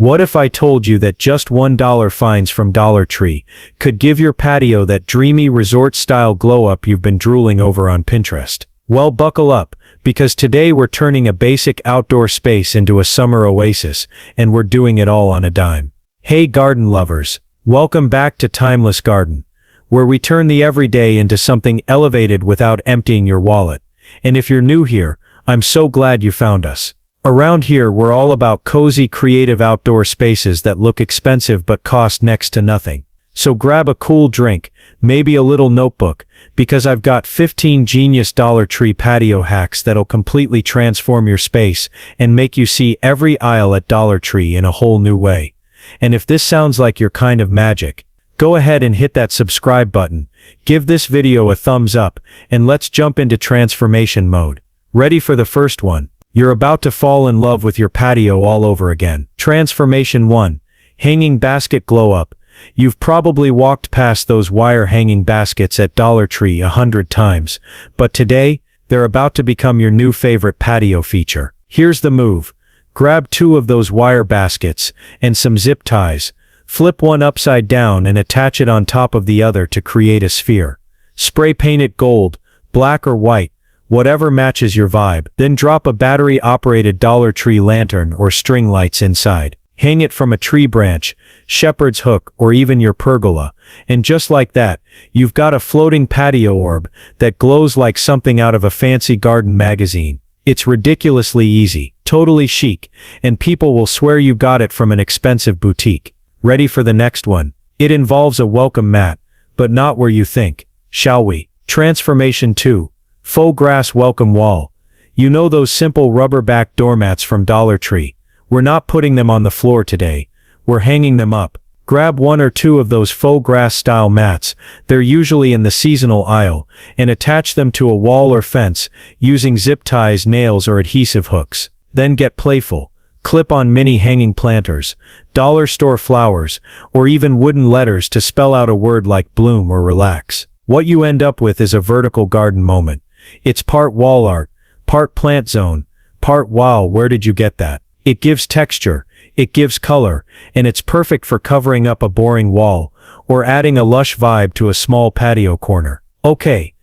What if I told you that just $1 finds from Dollar Tree could give your patio that dreamy resort-style glow-up you've been drooling over on Pinterest? Well, buckle up, because today we're turning a basic outdoor space into a summer oasis, and we're doing it all on a dime. Hey garden lovers, welcome back to Timeless Garden, where we turn the everyday into something elevated without emptying your wallet. And if you're new here, I'm so glad you found us. Around here we're all about cozy, creative outdoor spaces that look expensive but cost next to nothing. So grab a cool drink, maybe a little notebook, because I've got 15 genius Dollar Tree patio hacks that'll completely transform your space and make you see every aisle at Dollar Tree in a whole new way. And if this sounds like your kind of magic, go ahead and hit that subscribe button, give this video a thumbs up, and let's jump into transformation mode. Ready for the first one? You're about to fall in love with your patio all over again. Transformation 1. Hanging basket glow up. You've probably walked past those wire hanging baskets at Dollar Tree 100 times, but today, they're about to become your new favorite patio feature. Here's the move. Grab 2 of those wire baskets and some zip ties. Flip one upside down and attach it on top of the other to create a sphere. Spray paint it gold, black or white, whatever matches your vibe. Then drop a battery-operated Dollar Tree lantern or string lights inside. Hang it from a tree branch, shepherd's hook, or even your pergola. And just like that, you've got a floating patio orb that glows like something out of a fancy garden magazine. It's ridiculously easy, totally chic, and people will swear you got it from an expensive boutique. Ready for the next one? It involves a welcome mat, but not where you think. Shall we? Transformation 2. Faux grass welcome wall. You know those simple rubber-backed doormats from Dollar Tree? We're not putting them on the floor today. We're hanging them up. Grab 1 or 2 of those faux grass-style mats, they're usually in the seasonal aisle, and attach them to a wall or fence using zip ties, nails, or adhesive hooks. Then get playful. Clip on mini hanging planters, dollar store flowers, or even wooden letters to spell out a word like bloom or relax. What you end up with is a vertical garden moment. It's part wall art, part plant zone, part wow, where did you get that? It gives texture, it gives color, and it's perfect for covering up a boring wall, or adding a lush vibe to a small patio corner. Okay.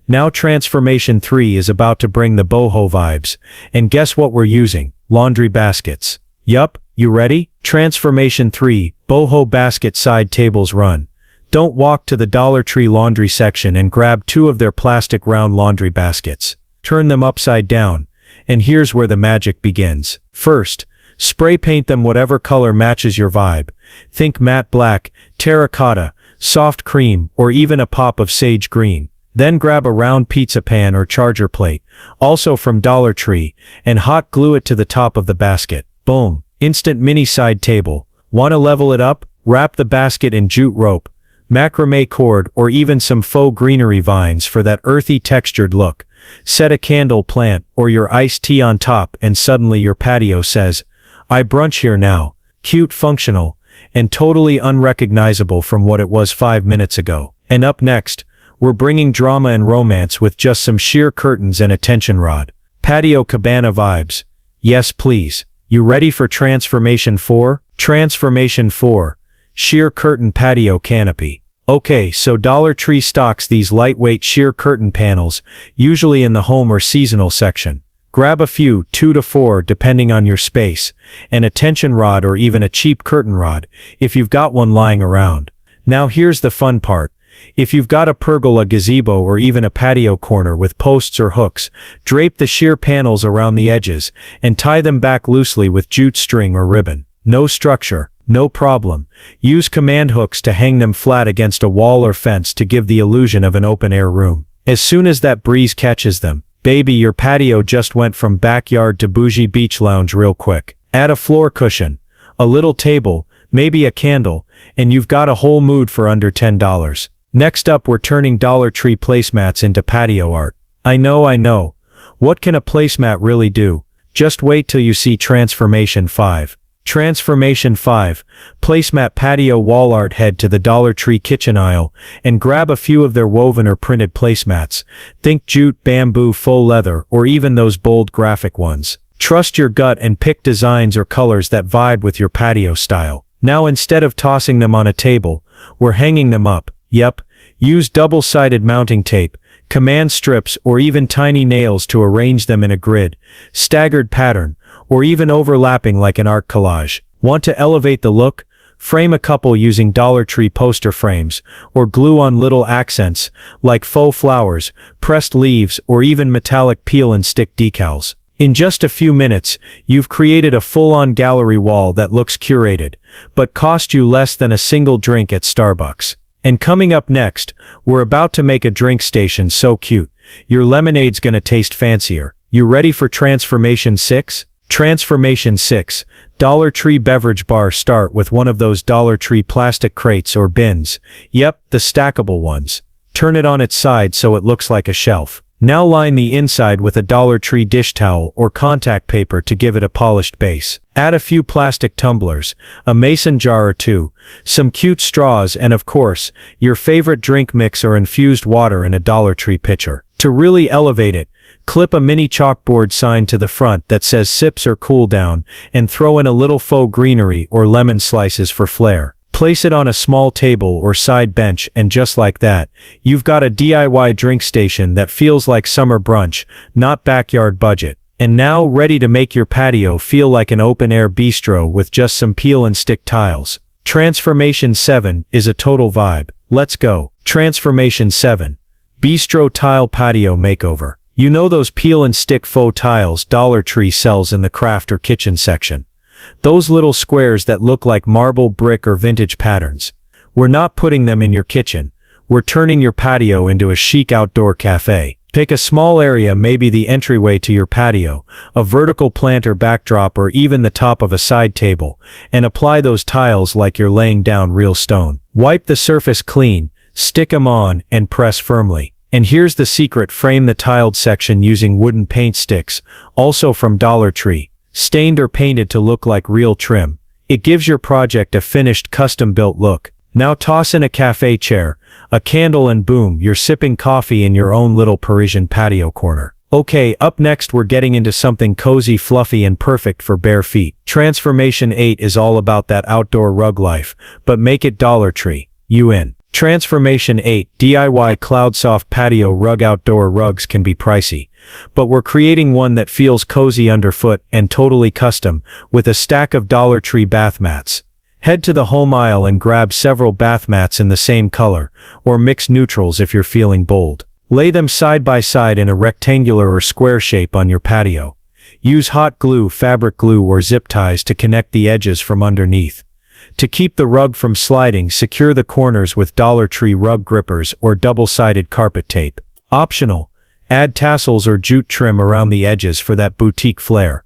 Now transformation 3 is about to bring the boho vibes, and guess what we're using? Laundry baskets. Yup, you ready? Transformation 3, boho basket side tables run. Don't walk to the Dollar Tree laundry section and grab 2 of their plastic round laundry baskets. Turn them upside down, and here's where the magic begins. First, spray paint them whatever color matches your vibe. Think matte black, terracotta, soft cream, or even a pop of sage green. Then grab a round pizza pan or charger plate, also from Dollar Tree, and hot glue it to the top of the basket. Boom! Instant mini side table. Want to level it up? Wrap the basket in jute rope, macrame cord, or even some faux greenery vines for that earthy textured look. Set a candle, plant, or your iced tea on top, and suddenly your patio says, I brunch here now. Cute, functional, and totally unrecognizable from what it was 5 minutes ago. And up next, we're bringing drama and romance with just some sheer curtains and a tension rod. Patio cabana vibes. Yes, please. You ready for Transformation 4? Transformation 4. Sheer curtain patio canopy. Okay, so Dollar Tree stocks these lightweight sheer curtain panels, usually in the home or seasonal section. Grab a few, 2 to 4 depending on your space, and a tension rod or even a cheap curtain rod, if you've got one lying around. Now here's the fun part. If you've got a pergola, gazebo, or even a patio corner with posts or hooks, drape the sheer panels around the edges, and tie them back loosely with jute string or ribbon. No structure. No problem. Use command hooks to hang them flat against a wall or fence to give the illusion of an open-air room. As soon as that breeze catches them, baby, your patio just went from backyard to bougie beach lounge real quick. Add a floor cushion, a little table, maybe a candle, and you've got a whole mood for under $10. Next up, we're turning Dollar Tree placemats into patio art. I know. What can a placemat really do? Just wait till you see Transformation 5. Transformation 5. Placemat patio wall art. Head to the Dollar Tree kitchen aisle and grab a few of their woven or printed placemats. Think jute, bamboo, faux leather, or even those bold graphic ones. Trust your gut and pick designs or colors that vibe with your patio style. Now instead of tossing them on a table, we're hanging them up. Yep, use double-sided mounting tape, command strips or even tiny nails to arrange them in a grid, staggered pattern, or even overlapping like an art collage. Want to elevate the look? Frame a couple using Dollar Tree poster frames, or glue on little accents, like faux flowers, pressed leaves, or even metallic peel and stick decals. In just a few minutes, you've created a full-on gallery wall that looks curated, but cost you less than a single drink at Starbucks. And coming up next, we're about to make a drink station so cute, your lemonade's gonna taste fancier. You ready for Transformation 6? Transformation 6. Dollar Tree beverage bar. Start with one of those Dollar Tree plastic crates or bins. Yep, the stackable ones. Turn it on its side so it looks like a shelf. Now line the inside with a Dollar Tree dish towel or contact paper to give it a polished base. Add a few plastic tumblers, a mason jar or two, some cute straws and of course, your favorite drink mix or infused water in a Dollar Tree pitcher. To really elevate it, clip a mini chalkboard sign to the front that says sips or cool down and throw in a little faux greenery or lemon slices for flair. Place it on a small table or side bench and just like that, you've got a DIY drink station that feels like summer brunch, not backyard budget. And now ready to make your patio feel like an open-air bistro with just some peel and stick tiles. Transformation 7 is a total vibe. Let's go. Transformation 7. Bistro Tile Patio Makeover. You know those peel and stick faux tiles Dollar Tree sells in the craft or kitchen section? Those little squares that look like marble, brick or vintage patterns. We're not putting them in your kitchen. We're turning your patio into a chic outdoor cafe. Pick a small area, maybe the entryway to your patio, a vertical planter backdrop or even the top of a side table, and apply those tiles like you're laying down real stone. Wipe the surface clean, stick 'em on, and press firmly. And here's the secret: frame the tiled section using wooden paint sticks, also from Dollar Tree, stained or painted to look like real trim. It gives your project a finished custom-built look. Now toss in a cafe chair, a candle and boom, you're sipping coffee in your own little Parisian patio corner. Okay, up next we're getting into something cozy, fluffy and perfect for bare feet. Transformation 8 is all about that outdoor rug life, but make it Dollar Tree. You in. Transformation 8, DIY Cloudsoft Patio Rug. Outdoor rugs can be pricey, but we're creating one that feels cozy underfoot and totally custom with a stack of Dollar Tree bath mats. Head to the home aisle and grab several bath mats in the same color, or mix neutrals if you're feeling bold. Lay them side by side in a rectangular or square shape on your patio. Use hot glue, fabric glue or zip ties to connect the edges from underneath. To keep the rug from sliding, secure the corners with Dollar Tree rug grippers or double-sided carpet tape. Optional, add tassels or jute trim around the edges for that boutique flair.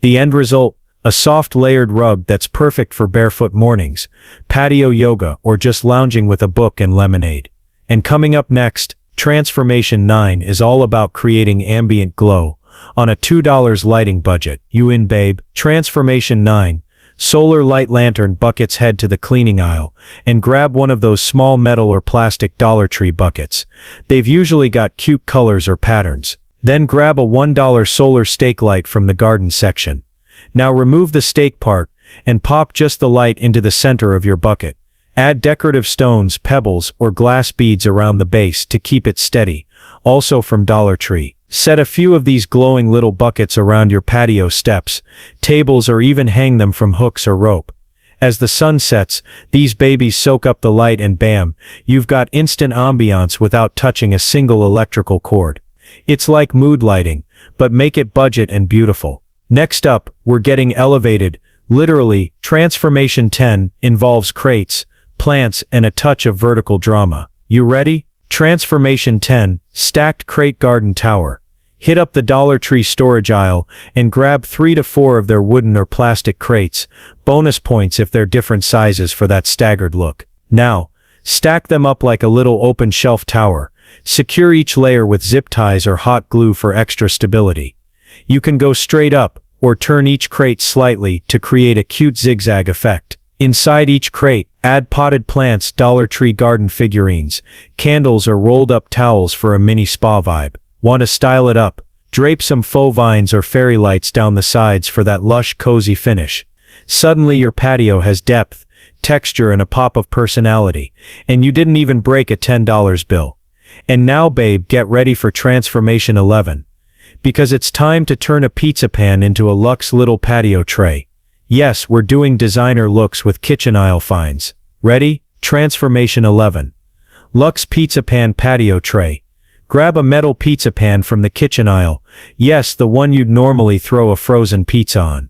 The end result, a soft layered rug that's perfect for barefoot mornings, patio yoga, or just lounging with a book and lemonade. And coming up next, Transformation 9 is all about creating ambient glow on a $2 lighting budget. You in, babe? Transformation 9. Solar light lantern buckets. Head to the cleaning aisle and grab one of those small metal or plastic Dollar Tree buckets. They've usually got cute colors or patterns. Then grab a $1 solar stake light from the garden section. Now remove the stake part and pop just the light into the center of your bucket. Add decorative stones, pebbles, or glass beads around the base to keep it steady, also from Dollar Tree. Set a few of these glowing little buckets around your patio steps, tables, or even hang them from hooks or rope. As the sun sets, these babies soak up the light and bam, you've got instant ambiance without touching a single electrical cord. It's like mood lighting, but make it budget and beautiful. Next up, we're getting elevated, literally. Transformation 10 involves crates, plants, and a touch of vertical drama. You ready? Transformation 10, Stacked Crate Garden Tower. Hit up the Dollar Tree storage aisle and grab 3 to 4 of their wooden or plastic crates, bonus points if they're different sizes for that staggered look. Now, stack them up like a little open shelf tower. Secure each layer with zip ties or hot glue for extra stability. You can go straight up, or turn each crate slightly to create a cute zigzag effect. Inside each crate, add potted plants, Dollar Tree garden figurines, candles, or rolled up towels for a mini spa vibe. Want to style it up? Drape some faux vines or fairy lights down the sides for that lush, cozy finish. Suddenly your patio has depth, texture and a pop of personality, and you didn't even break a $10 bill. And now babe, get ready for transformation 11. Because it's time to turn a pizza pan into a luxe little patio tray. Yes, we're doing designer looks with kitchen aisle finds. Ready? Transformation 11. Luxe pizza pan patio tray. Grab a metal pizza pan from the kitchen aisle. Yes, the one you'd normally throw a frozen pizza on.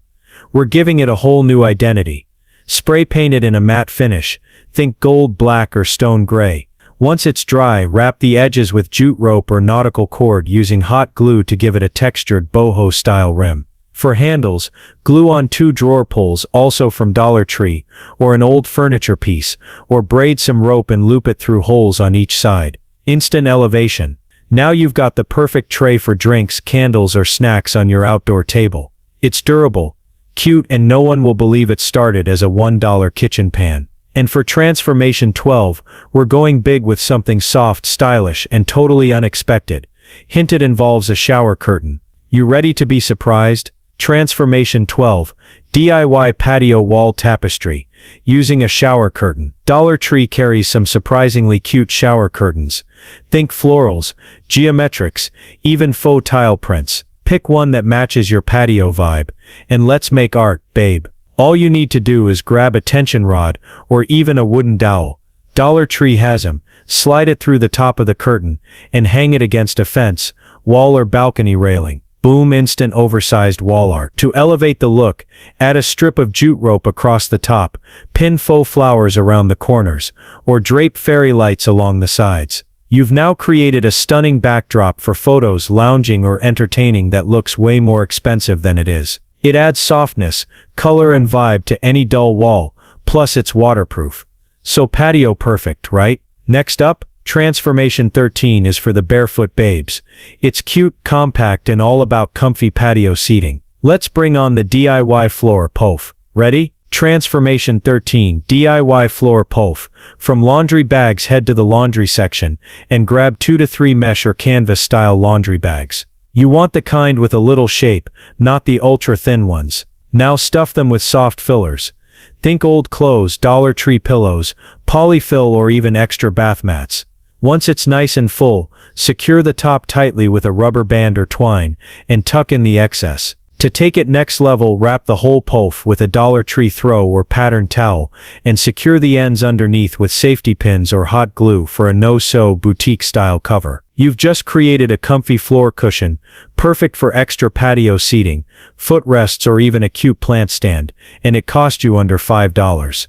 We're giving it a whole new identity. Spray paint it in a matte finish. Think gold, black or stone gray. Once it's dry, wrap the edges with jute rope or nautical cord using hot glue to give it a textured boho style rim. For handles, glue on 2 drawer pulls, also from Dollar Tree, or an old furniture piece, or braid some rope and loop it through holes on each side. Instant elevation. Now you've got the perfect tray for drinks, candles or snacks on your outdoor table. It's durable, cute and no one will believe it started as a $1 kitchen pan. And for transformation 12, we're going big with something soft, stylish and totally unexpected. Hint it involves a shower curtain. You ready to be surprised? Transformation 12, DIY patio wall tapestry, using a shower curtain. Dollar Tree carries some surprisingly cute shower curtains. Think florals, geometrics, even faux tile prints. Pick one that matches your patio vibe, and let's make art, babe. All you need to do is grab a tension rod, or even a wooden dowel. Dollar Tree has them. Slide it through the top of the curtain, and hang it against a fence, wall or balcony railing. Boom, instant oversized wall art. To elevate the look, add a strip of jute rope across the top, pin faux flowers around the corners, or drape fairy lights along the sides. You've now created a stunning backdrop for photos, lounging or entertaining that looks way more expensive than it is. It adds softness, color and vibe to any dull wall, plus it's waterproof. So patio perfect, right? Next up, Transformation 13 is for the barefoot babes. It's cute, compact and all about comfy patio seating. Let's bring on the DIY floor poof. Ready? Transformation 13, DIY floor poof. From laundry bags, head to the laundry section and grab 2 to 3 mesh or canvas style laundry bags. You want the kind with a little shape, not the ultra thin ones. Now stuff them with soft fillers. Think old clothes, Dollar Tree pillows, polyfill or even extra bath mats. Once it's nice and full, secure the top tightly with a rubber band or twine, and tuck in the excess. To take it next level, wrap the whole poof with a Dollar Tree throw or patterned towel, and secure the ends underneath with safety pins or hot glue for a no-sew boutique-style cover. You've just created a comfy floor cushion, perfect for extra patio seating, footrests or even a cute plant stand, and it cost you under $5.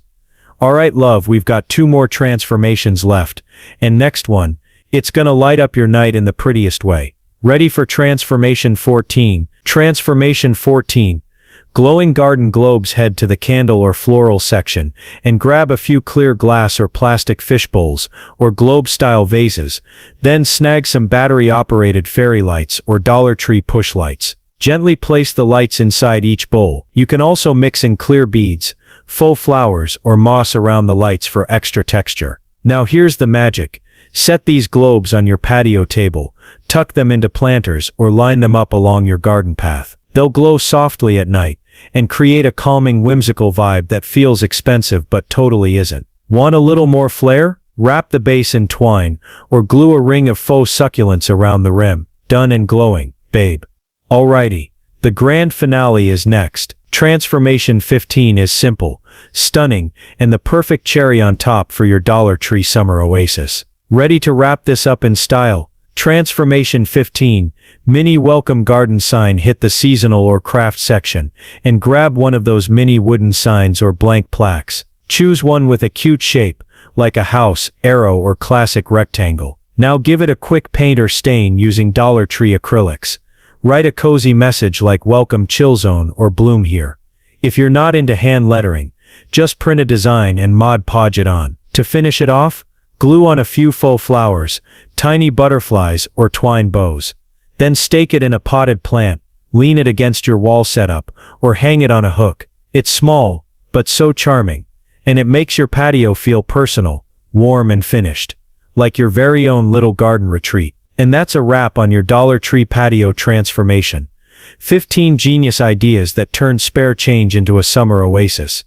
Alright love, we've got 2 more transformations left, and next one, it's gonna light up your night in the prettiest way. Ready for Transformation 14. Transformation 14. Glowing garden globes. Head to the candle or floral section, and grab a few clear glass or plastic fish bowls, or globe-style vases, then snag some battery-operated fairy lights or Dollar Tree push lights. Gently place the lights inside each bowl. You can also mix in clear beads, faux flowers or moss around the lights for extra texture. Now here's the magic. Set these globes on your patio table, tuck them into planters or line them up along your garden path. They'll glow softly at night and create a calming, whimsical vibe that feels expensive but totally isn't. Want a little more flair? Wrap the base in twine or glue a ring of faux succulents around the rim. Done and glowing, babe. Alrighty, the grand finale is next. Transformation 15 is simple, stunning, and the perfect cherry on top for your Dollar Tree summer oasis. Ready to wrap this up in style? Transformation 15, mini welcome garden sign. Hit the seasonal or craft section, and grab one of those mini wooden signs or blank plaques. Choose one with a cute shape, like a house, arrow or classic rectangle. Now give it a quick paint or stain using Dollar Tree acrylics. Write a cozy message like welcome chill zone or bloom here. If you're not into hand lettering, just print a design and Mod Podge it on. To finish it off, glue on a few faux flowers, tiny butterflies or twine bows. Then stake it in a potted plant, lean it against your wall setup, or hang it on a hook. It's small, but so charming, and it makes your patio feel personal, warm and finished, like your very own little garden retreat. And that's a wrap on your Dollar Tree patio transformation. 15 genius ideas that turn spare change into a summer oasis.